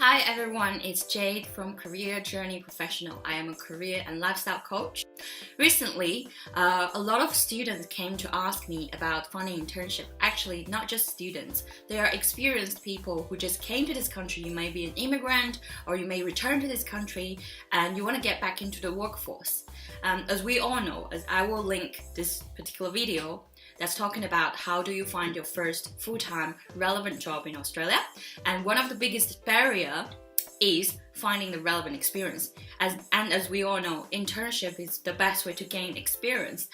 Hi everyone, it's Jade from Career Journey Professional. I am a career and lifestyle coach. Recently, a lot of students came to ask me about finding internship. Actually, not just students. There are experienced people who just came to this country. You may be an immigrant or you may return to this country and you want to get back into the workforce. As we all know, as I will link this particular video, that's talking about how do you find your first full-time relevant job in Australia. And one of the biggest barrier is finding the relevant experience. As we all know, internship is the best way to gain experience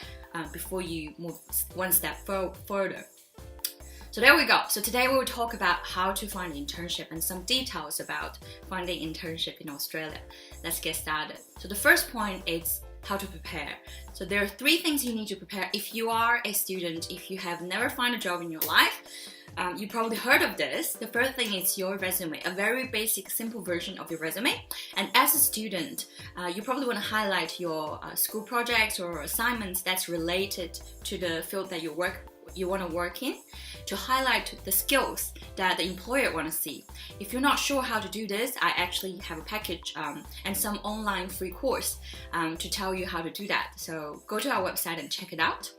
before you move one step further. So there we go. So today we will talk about how to find an internship and some details about finding internship in Australia. Let's get started. So the first point is how to prepare. So there are 3 things you need to prepare if you are a student, if you have never found a job in your life. You probably heard of this. The first thing is your resume, a very basic, simple version of your resume. And as a student, you probably want to highlight your school projects or assignments that's related to the field that you want to work in, to highlight the skills that the employer want to see. If you're not sure how to do this, I actually have a package and some online free course to tell you how to do that. So go to our website and check it out.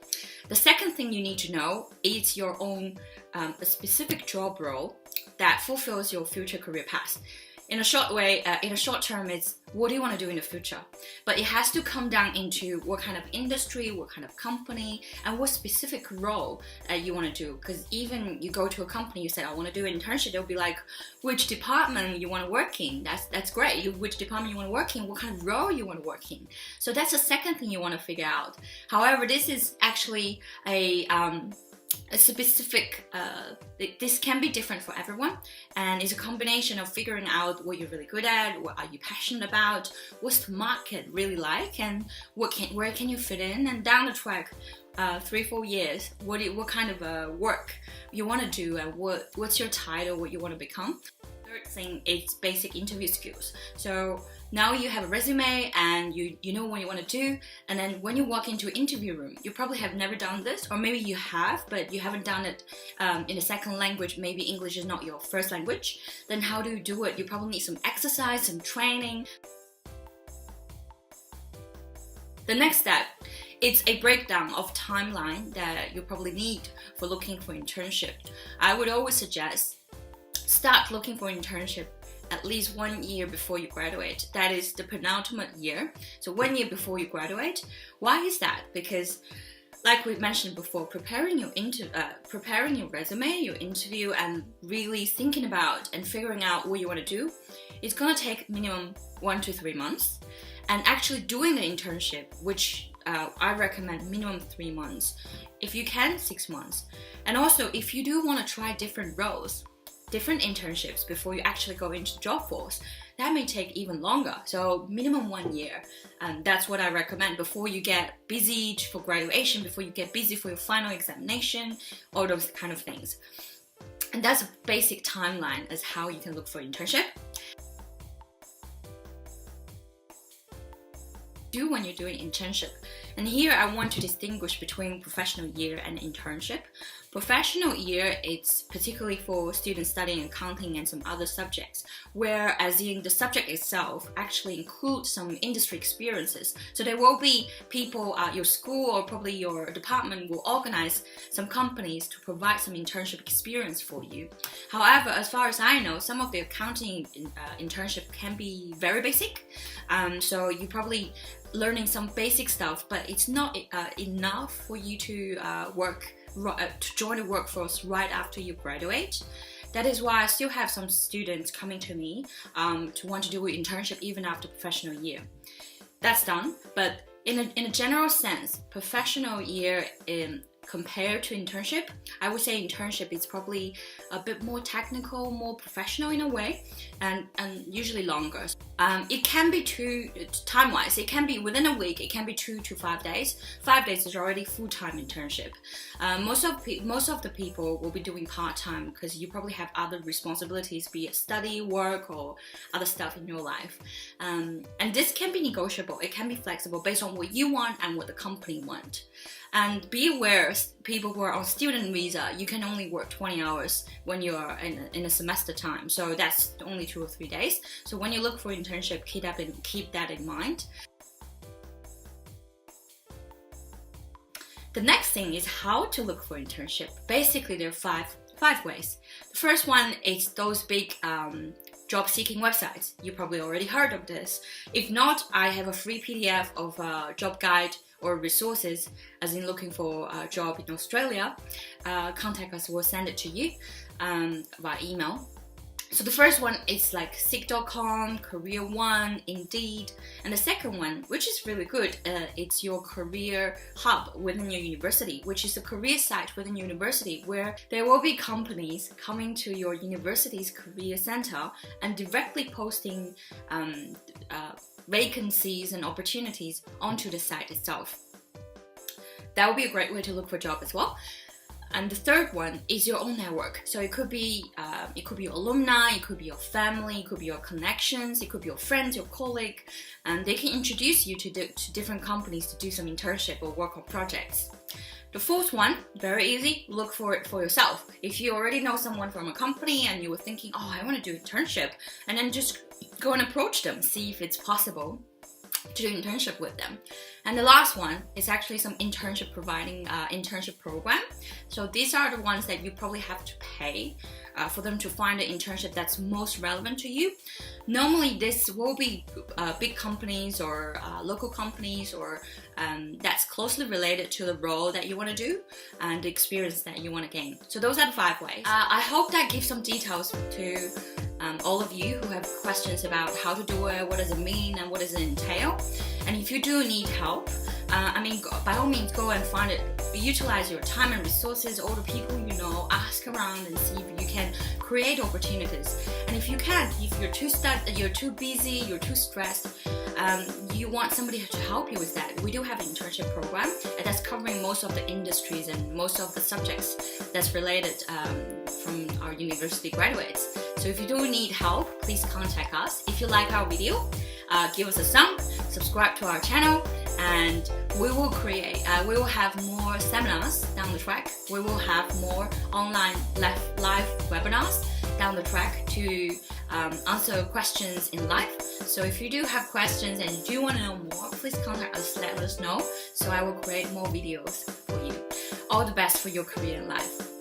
The second thing you need to know is your own a specific job role that fulfills your future career path. In a short way, in a short term, it's what do you want to do in the future? But it has to come down into what kind of industry, what kind of company, and what specific role you want to do. Because even you go to a company, you say, I want to do an internship, they'll be like, which department you want to work in? That's great. Which department you want to work in? What kind of role you want to work in? So that's the second thing you want to figure out. However, this is actually a specific, this can be different for everyone, and it's a combination of figuring out what you're really good at, what are you passionate about, what's the market really like, and where can you fit in, and down the track, 3-4 years, what kind of work you want to do, and what's your title, what you want to become. Third thing is basic interview skills. So now you have a resume and you know what you want to do, and then when you walk into an interview room, you probably have never done this, or maybe you have, but you haven't done it in a second language. Maybe English is not your first language. Then how do you do it? You probably need some exercise, some training. The next step, it's a breakdown of timeline that you probably need for looking for internship. I would always suggest start looking for internship at least 1 year before you graduate. That is the penultimate year. So 1 year before you graduate. Why is that? Because like we mentioned before, preparing your resume, your interview, and really thinking about and figuring out what you want to do, it's going to take minimum 1 to 3 months. And actually doing the internship, which I recommend minimum 3 months. If you can, 6 months. And also, if you do want to try different roles, different internships before you actually go into the job force, that may take even longer. So minimum 1 year, and that's what I recommend before you get busy for graduation, before you get busy for your final examination, all those kind of things. And that's a basic timeline as how you can look for internship. Do when you're doing internship. And here I want to distinguish between professional year and internship. Professional year, it's particularly for students studying accounting and some other subjects, whereas in the subject itself actually includes some industry experiences. So there will be people at your school or probably your department will organize some companies to provide some internship experience for you. However, as far as I know, some of the accounting internship can be very basic. So you probably learning some basic stuff, but it's not enough for you to join the workforce right after you graduate. That is why I still have some students coming to me to want to do an internship even after professional year. That's done, but in a general sense, professional year compared to internship, I would say internship is probably a bit more technical, more professional in a way, and usually longer. It can be time-wise, it can be within a week, it can be 2 to 5 days. 5 days is already full-time internship. Most of the people will be doing part-time because you probably have other responsibilities, be it study, work, or other stuff in your life. And this can be negotiable, it can be flexible based on what you want and what the company want. And be aware, people who are on student visa, you can only work 20 hours when you are in a semester time. So that's only 2 or 3 days. So when you look for internship, keep that in mind. The next thing is how to look for internship. Basically, there are five ways. The first one is those big job seeking websites. You probably already heard of this. If not, I have a free PDF of a job guide or resources, as in looking for a job in Australia. Contact us, we'll send it to you via email. So the first one is like Seek.com, Career One, Indeed. And the second one, which is really good, it's your career hub within your university, which is a career site within university where there will be companies coming to your university's career center and directly posting vacancies and opportunities onto the site itself. That would be a great way to look for a job as well. And the third one is your own network. So it could be your alumni, it could be your family, it could be your connections, it could be your friends, your colleague, and they can introduce you to different companies to do some internship or work on projects. The fourth one, very easy, look for it for yourself. If you already know someone from a company and you were thinking, oh, I want to do internship, and then just go and approach them, see if it's possible to do internship with them. And the last one is actually some internship internship program. So these are the ones that you probably have to pay for them to find an internship that's most relevant to you. Normally this will be big companies or local companies or that's closely related to the role that you want to do and the experience that you want to gain. So those are the 5 ways. I hope that gives some details to all of you who have questions about how to do it, what does it mean, and what does it entail. And if you do need help, by all means, go and find it. Utilize your time and resources, all the people you know, ask around and see if you can create opportunities. And if you can't, if you're too busy, you're too stressed, you want somebody to help you with that, we do have an internship program that's covering most of the industries and most of the subjects that's related from our university graduates. So if you do need help, please contact us. If you like our video, give us a thumb, subscribe to our channel, and we will have more seminars down the track. We will have more online live webinars down the track to answer questions in live. So if you do have questions and you do want to know more, please contact us, let us know, so I will create more videos for you. All the best for your career and life.